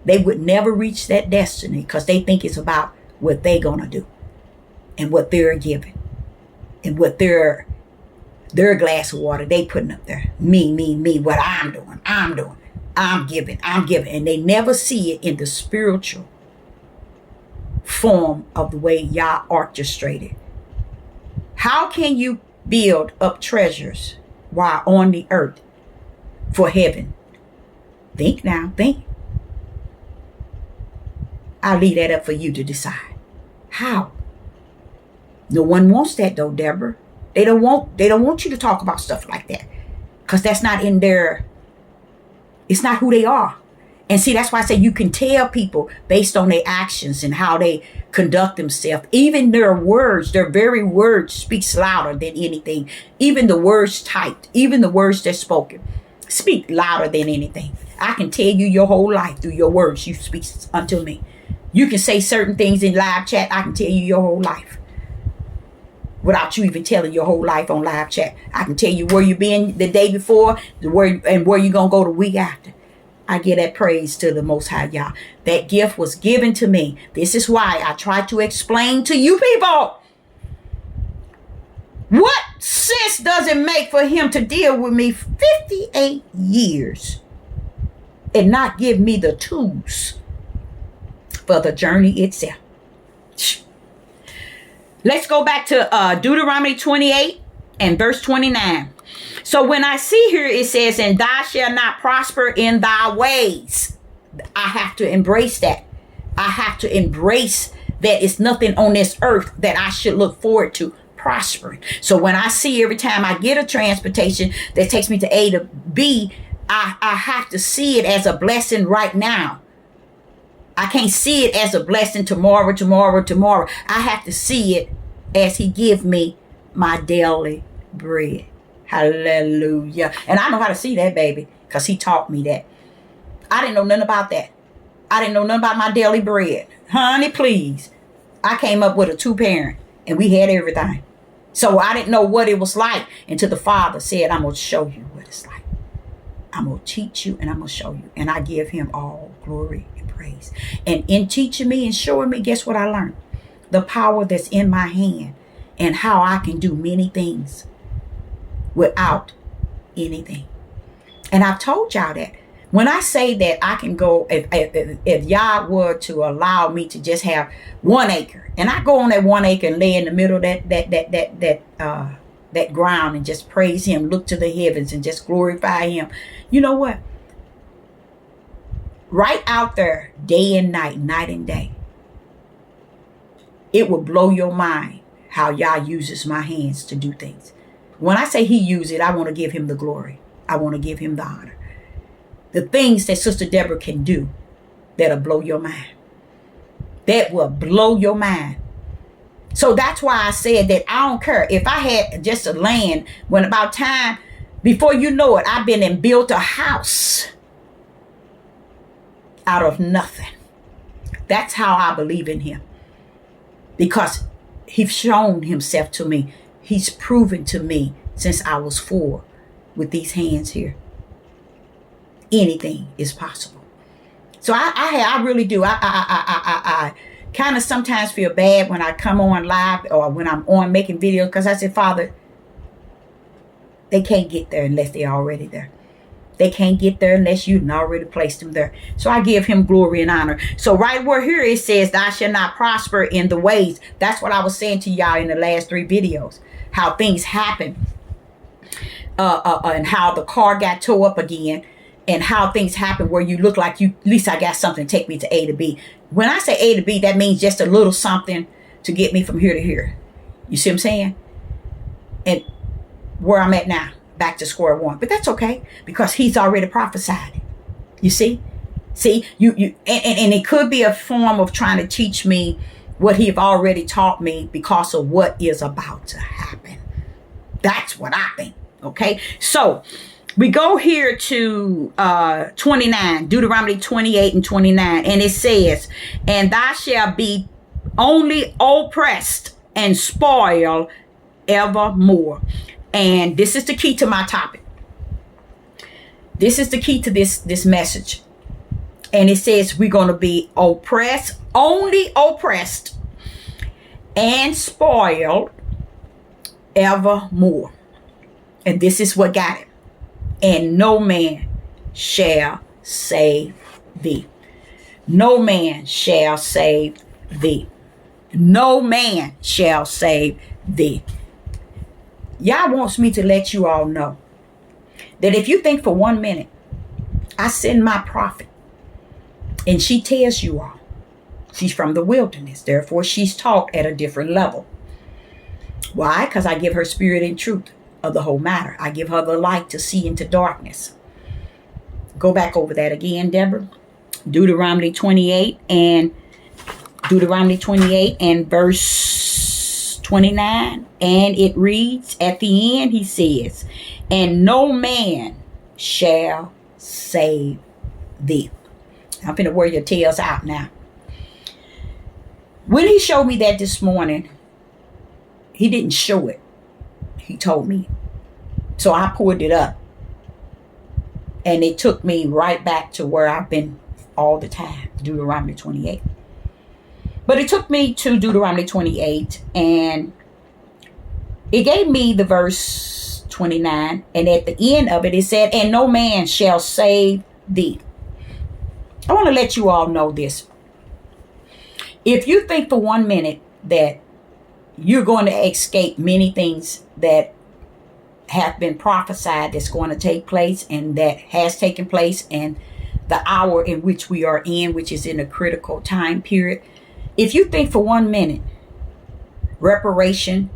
they would never reach that destiny because they think it's about what they're going to do and what they're giving and what their glass of water they putting up there. Me, what I'm doing. I'm giving. And they never see it in the spiritual form of the way Yah orchestrated. How can you build up treasures while on the earth for heaven? Think now, think. I'll leave that up for you to decide. How? No one wants that though, Deborah. They don't want you to talk about stuff like that. Because that's not in it's not who they are. And see, that's why I say you can tell people based on their actions and how they conduct themselves. Even their words, their very words speaks louder than anything. Even the words typed, even the words that's spoken, speak louder than anything. I can tell you your whole life through your words you speak unto me. You can say certain things in live chat. I can tell you your whole life without you even telling your whole life on live chat. I can tell you where you been the day before, where you're going to go the week after. I give that praise to the Most High Yah. That gift was given to me. This is why I try to explain to you people. What sense does it make for him to deal with me 58 years and not give me the tools for the journey itself? Let's go back to Deuteronomy 28 and verse 29. So when I see here, it says, and thou shalt not prosper in thy ways. I have to embrace that. I have to embrace that it's nothing on this earth that I should look forward to prospering. So when I see every time I get a transportation that takes me to A to B, I have to see it as a blessing right now. I can't see it as a blessing tomorrow. I have to see it as he give me my daily bread. Hallelujah. And I know how to see that, baby, because he taught me that. I didn't know nothing about that. I didn't know nothing about my daily bread. Honey, please. I came up with a 2-parent and we had everything. So I didn't know what it was like until the Father said, I'm going to show you what it's like. I'm going to teach you and I'm going to show you. And I give him all glory and praise. And in teaching me and showing me, guess what I learned? The power that's in my hand and how I can do many things without anything. And I've told y'all that. When I say that I can go, if y'all were to allow me to just have 1 acre, and I go on that 1 acre and lay in the middle of that ground and just praise him, look to the heavens and just glorify him. You know what? Right out there, day and night, night and day, it will blow your mind how Yah uses my hands to do things. When I say he uses it, I want to give him the glory. I want to give him the honor. The things that Sister Deborah can do that'll blow your mind. That will blow your mind. So that's why I said that I don't care. If I had just a land, when about time, before you know it, I've been and built a house out of nothing. That's how I believe in him. Because he's shown himself to me. He's proven to me since I was 4 with these hands here. Anything is possible. So I really do. I kind of sometimes feel bad when I come on live or when I'm on making videos, because I said, Father, they can't get there unless they're already there. They can't get there unless you've already placed them there. So I give him glory and honor. So right where here it says, thou shalt not prosper in the ways. That's what I was saying to y'all in the last 3 videos. How things happen. And how the car got towed up again. And how things happen where you look like at least I got something to take me to A to B. When I say A to B, that means just a little something to get me from here to here. You see what I'm saying? And where I'm at now, back to square one. But that's okay, because he's already prophesied it. You see? And it could be a form of trying to teach me what he've already taught me because of what is about to happen. That's what I think. Okay? So we go here to 29, Deuteronomy 28 and 29, and it says, and thou shalt be only oppressed and spoiled evermore. And this is the key to my topic. This is the key to this message. And it says we're going to be oppressed, only oppressed and spoiled evermore. And this is what got it. And no man shall save thee. No man shall save thee. No man shall save thee. Yah wants me to let you all know that if you think for 1 minute, I send my prophet and she tells you all, she's from the wilderness. Therefore, she's taught at a different level. Why? Because I give her spirit and truth of the whole matter. I give her the light to see into darkness. Go back over that again, Deborah. Deuteronomy 28 and verse 29. And it reads at the end, he says, and no man shall save thee. I'm finna wear your tails out now. When he showed me that this morning, he didn't show it. He told me. So I pulled it up. And it took me right back to where I've been all the time. Deuteronomy 28. But it took me to Deuteronomy 28. And it gave me the verse 29. And at the end of it, it said, and no man shall save thee. I want to let you all know this. If you think for 1 minute that you're going to escape many things that have been prophesied that's going to take place and that has taken place, and the hour in which we are in, which is in a critical time period, If you think for 1 minute reparation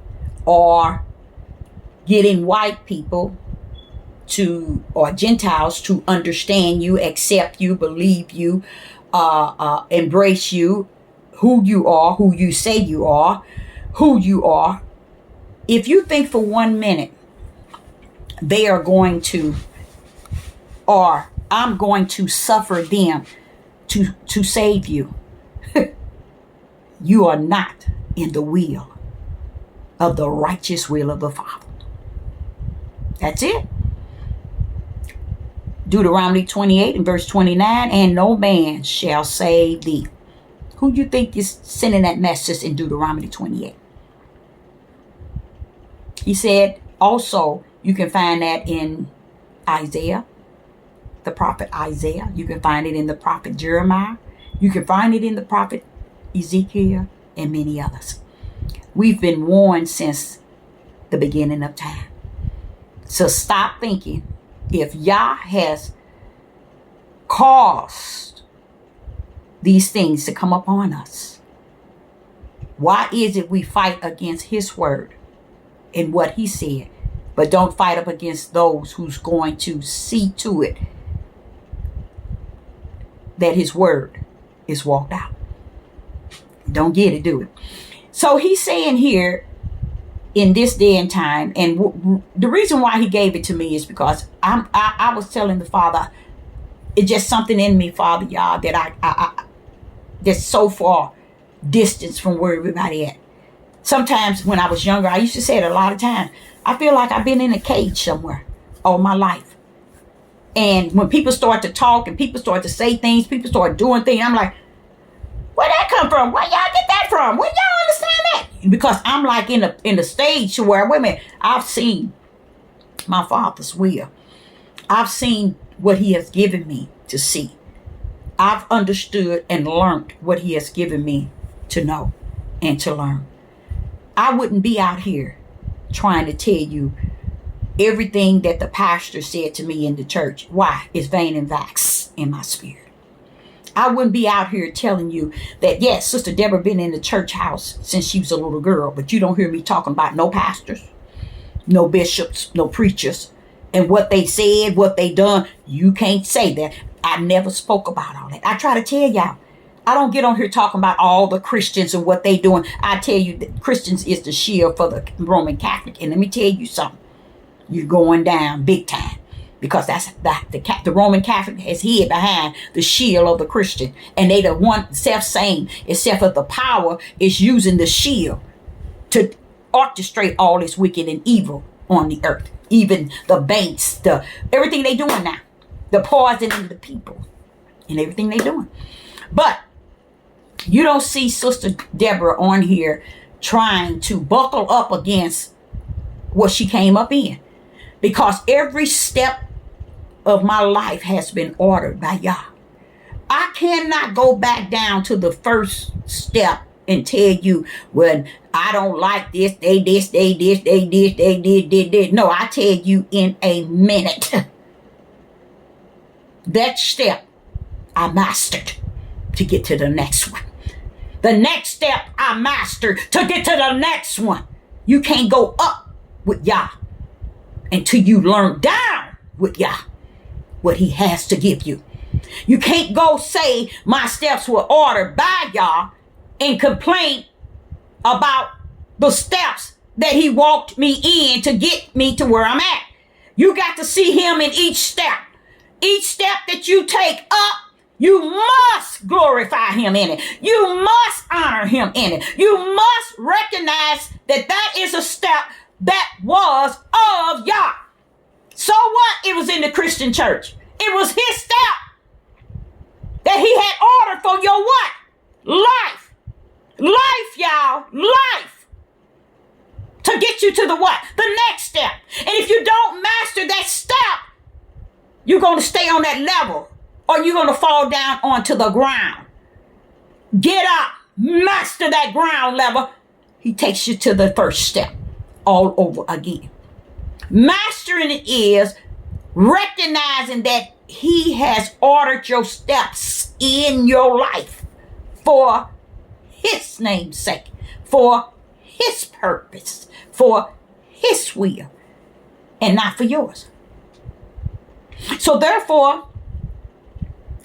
or getting white people to, or Gentiles to understand you, accept you, believe you, embrace you, who you say you are, who you are. If you think for 1 minute they are going to, or I'm going to suffer them to save you, you are not in the will of the righteous will of the Father. That's it. Deuteronomy 28 and verse 29, and no man shall save thee. Who do you think is sending that message in Deuteronomy 28? He said also, you can find that in Isaiah, the prophet Isaiah. You can find it in the prophet Jeremiah. You can find it in the prophet Ezekiel and many others. We've been warned since the beginning of time. So stop thinking if Yah has caused these things to come upon us, why is it we fight against his word and what he said, but don't fight up against those who's going to see to it that his word is walked out? Don't get it, do it. So he's saying here, in this day and time, and the reason why he gave it to me is because I was telling the Father, it's just something in me, Father, y'all, that I that's so far distance from where everybody at. Sometimes when I was younger, I used to say it a lot of times, I feel like I've been in a cage somewhere all my life. And when people start to talk and people start to say things, people start doing things, I'm like, where'd that come from? Where y'all get that from? Where y'all understand that? Because I'm like in the stage where, wait a minute, I've seen my Father's will. I've seen what he has given me to see. I've understood and learned what he has given me to know and to learn. I wouldn't be out here trying to tell you everything that the pastor said to me in the church. Why? It's vain and vax in my spirit. I wouldn't be out here telling you that, yes, Sister Deborah been in the church house since she was a little girl, but you don't hear me talking about no pastors, no bishops, no preachers, and what they said, what they done. You can't say that. I never spoke about all that. I try to tell y'all, I don't get on here talking about all the Christians and what they doing. I tell you that Christians is the shield for the Roman Catholic. And let me tell you something. You're going down big time. Because that's the Roman Catholic has hid behind the shield of the Christian. And they the one self-same, except for the power is using the shield to orchestrate all this wicked and evil on the earth. Even the banks, everything they doing now. The poisoning the people and everything they doing. But you don't see Sister Deborah on here trying to buckle up against what she came up in. Because every step of my life has been ordered by Yah. I cannot go back down to the first step and tell you, well, I don't like this, they did. No, I tell you in a minute. That step I mastered to get to the next one. The next step I mastered to get to the next one. You can't go up with Yah until you learn down with Yah what he has to give you. You can't go say my steps were ordered by Yah and complain about the steps that he walked me in to get me to where I'm at. You got to see him in each step. Each step that you take up, you must glorify him in it. You must honor him in it. You must recognize that that is a step that was of Yah. So what? It was in the Christian church. It was his step that he had ordered for your what? Life. Life, y'all. Life. To get you to the what? The next step. And if you don't master that step, you're going to stay on that level or you're going to fall down onto the ground. Get up. Master that ground level. He takes you to the first step all over again. Mastering it is recognizing that he has ordered your steps in your life for his name's sake, for his purpose, for his will, and not for yours. So therefore,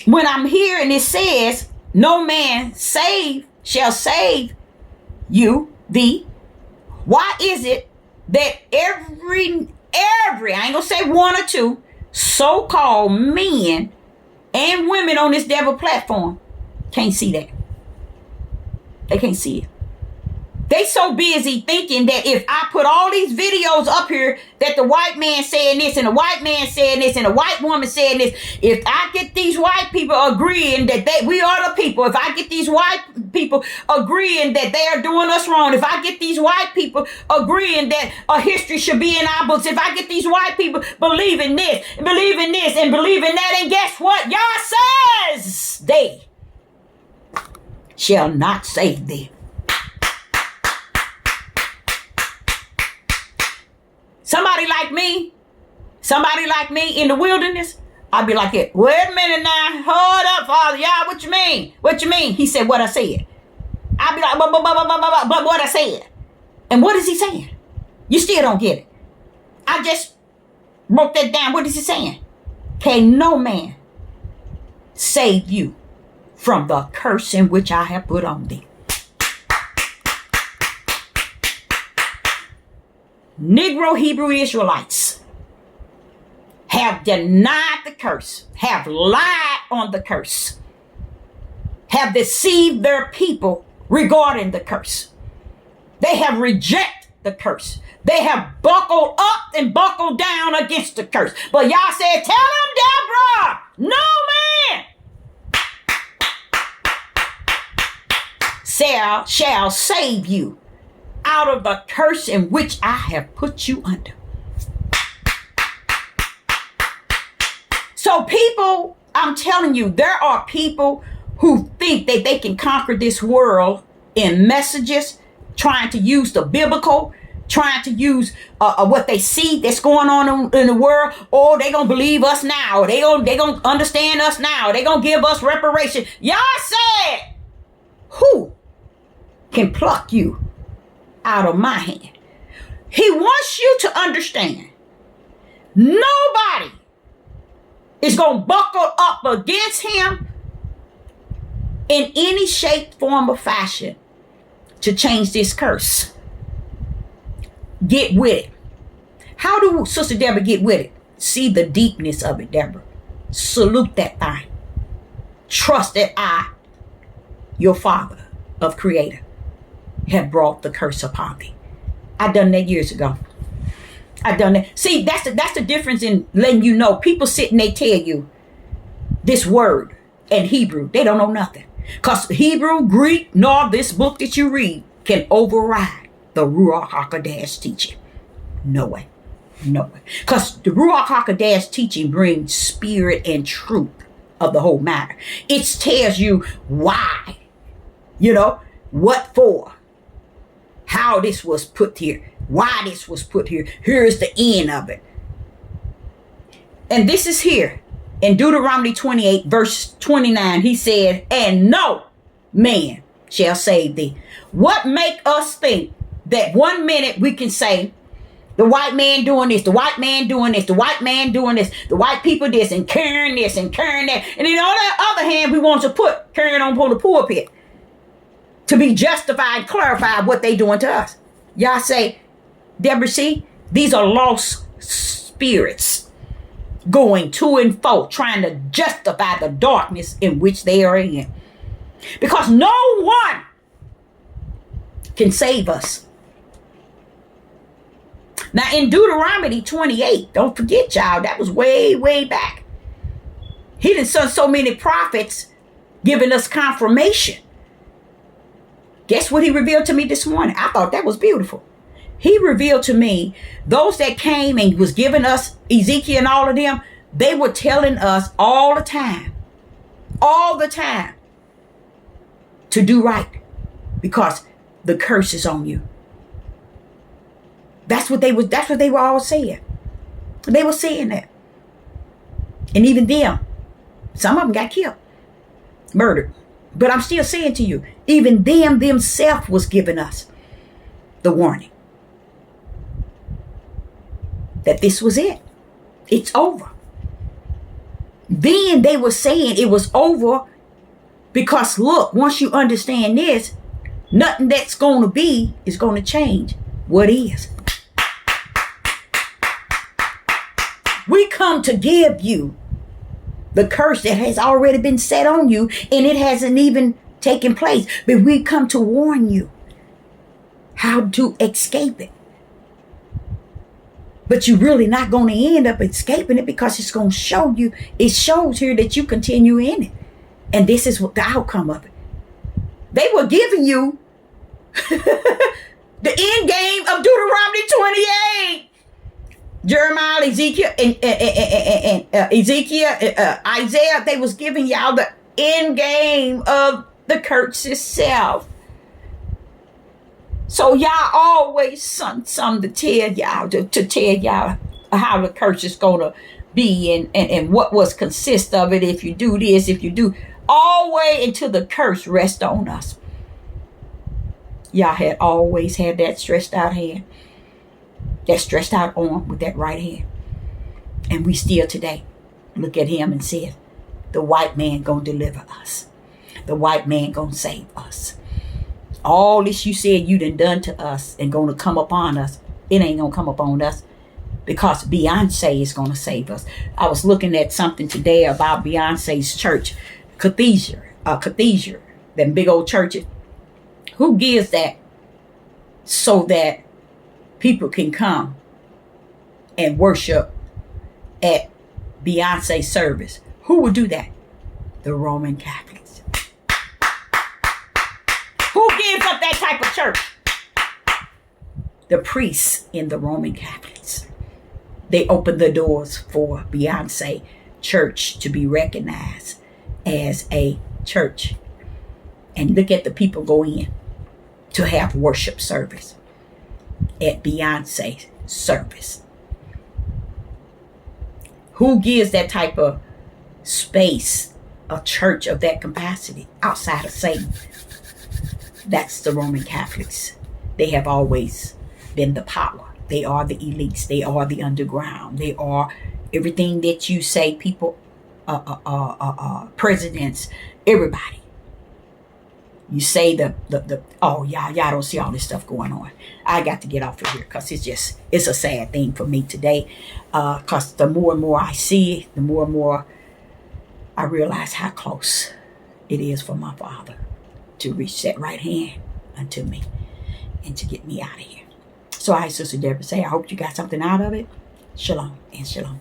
when I'm here and it says, no man shall save you thee, why is it that every, I ain't gonna say one or two, so-called men and women on this devil platform can't see that? They can't see it. They so busy thinking that if I put all these videos up here that the white man saying this and the white man saying this and the white woman saying this, if I get these white people agreeing that we are the people, if I get these white people agreeing that they are doing us wrong, if I get these white people agreeing that a history should be in our books, if I get these white people believing this and believing this and believing that, and guess what? Yah says they shall not save thee. Somebody like me in the wilderness, I'd be like, wait a minute now, hold up, Father, Yah, what you mean? What you mean? He said what I said. I'd be like, but what I said. And what is he saying? You still don't get it. I just broke that down. What is he saying? Can no man save you from the curse in which I have put on thee? Negro Hebrew Israelites have denied the curse, have lied on the curse, have deceived their people regarding the curse. They have rejected the curse. They have buckled up and buckled down against the curse. But Yah said, tell them, Deborah, no man shall save you out of the curse in which I have put you under. So people, I'm telling you, there are people who think that they can conquer this world in messages, trying to use the biblical, trying to use what they see that's going on in the world. Oh, they gonna believe us now. They gonna understand us now. They gonna give us reparation. Yah said, who can pluck you out of my hand? He wants you to understand, nobody is going to buckle up against him in any shape, form, or fashion to change this curse. Get with it. How do Sister Deborah get with it? See the deepness of it, Deborah. Salute that thing. Trust that I, your Father of Creator, have brought the curse upon thee. I done that years ago. I done that. See, that's the difference in letting you know. People sit and they tell you this word in Hebrew. They don't know nothing. Because Hebrew, Greek, nor this book that you read can override the Ruach HaKodesh teaching. No way. No way. Because the Ruach HaKodesh teaching brings spirit and truth of the whole matter. It tells you why. What for. How this was put here. Why this was put here. Here's the end of it. And this is here. In Deuteronomy 28, verse 29, he said, and no man shall save thee. What make us think that 1 minute we can say, the white man doing this, the white man doing this, the white man doing this, the white people this, and carrying this and carrying that. And then on the other hand, we want to put carrying on the pulpit to be justified, clarified what they doing to us. Y'all say, Deborah, see, these are lost spirits going to and fro, trying to justify the darkness in which they are in. Because no one can save us. Now in Deuteronomy 28, don't forget, y'all, that was way, way back. He done sent so many prophets giving us confirmation. Guess what he revealed to me this morning? I thought that was beautiful. He revealed to me those that came and was giving us Ezekiel and all of them, they were telling us all the time to do right because the curse is on you. That's what they were all saying. They were saying that. And even them, some of them got killed, murdered. But I'm still saying to you, Even them themselves was giving us the warning that this was it. It's over. Then they were saying it was over because look, once you understand this, nothing that's going to be is going to change what is. We come to give you the curse that has already been set on you, and it hasn't even taken place. But we come to warn you how to escape it. But you're really not going to end up escaping it because it's going to show you, it shows here that you continue in it. And this is what the outcome of it. They were giving you the end game of Deuteronomy 28. Jeremiah, Ezekiel, and Isaiah, they was giving y'all the end game of the curse itself. So y'all always something to tell y'all, to tell y'all how the curse is going to be and what was consist of it if you do this, if you do. All the way until the curse rests on us. Y'all had always had that stretched out hand. That stretched out arm with that right hand. And we still today look at him and say, the white man gonna deliver us. The white man gonna save us. All this you said you done to us and gonna come upon us, it ain't gonna come upon us because Beyonce is gonna save us. I was looking at something today about Beyonce's church, cathedral, them big old churches. Who gives that so that people can come and worship at Beyonce service? Who would do that? The Roman Catholics. Who gives up that type of church? The priests in the Roman Catholics. They opened the doors for Beyonce church to be recognized as a church. And look at the people go in to have worship service at Beyonce service. Who gives that type of space, a church of that capacity outside of Satan? That's the Roman Catholics. They have always been the power. They are the elites. They are the underground. They are everything that you say, people, presidents, everybody. You say y'all don't see all this stuff going on. I got to get off of here because it's a sad thing for me today. Because the more and more I see it, the more and more I realize how close it is for my Father to reach that right hand unto me and to get me out of here. So I, Sister Deborah, say, I hope you got something out of it. Shalom and shalom.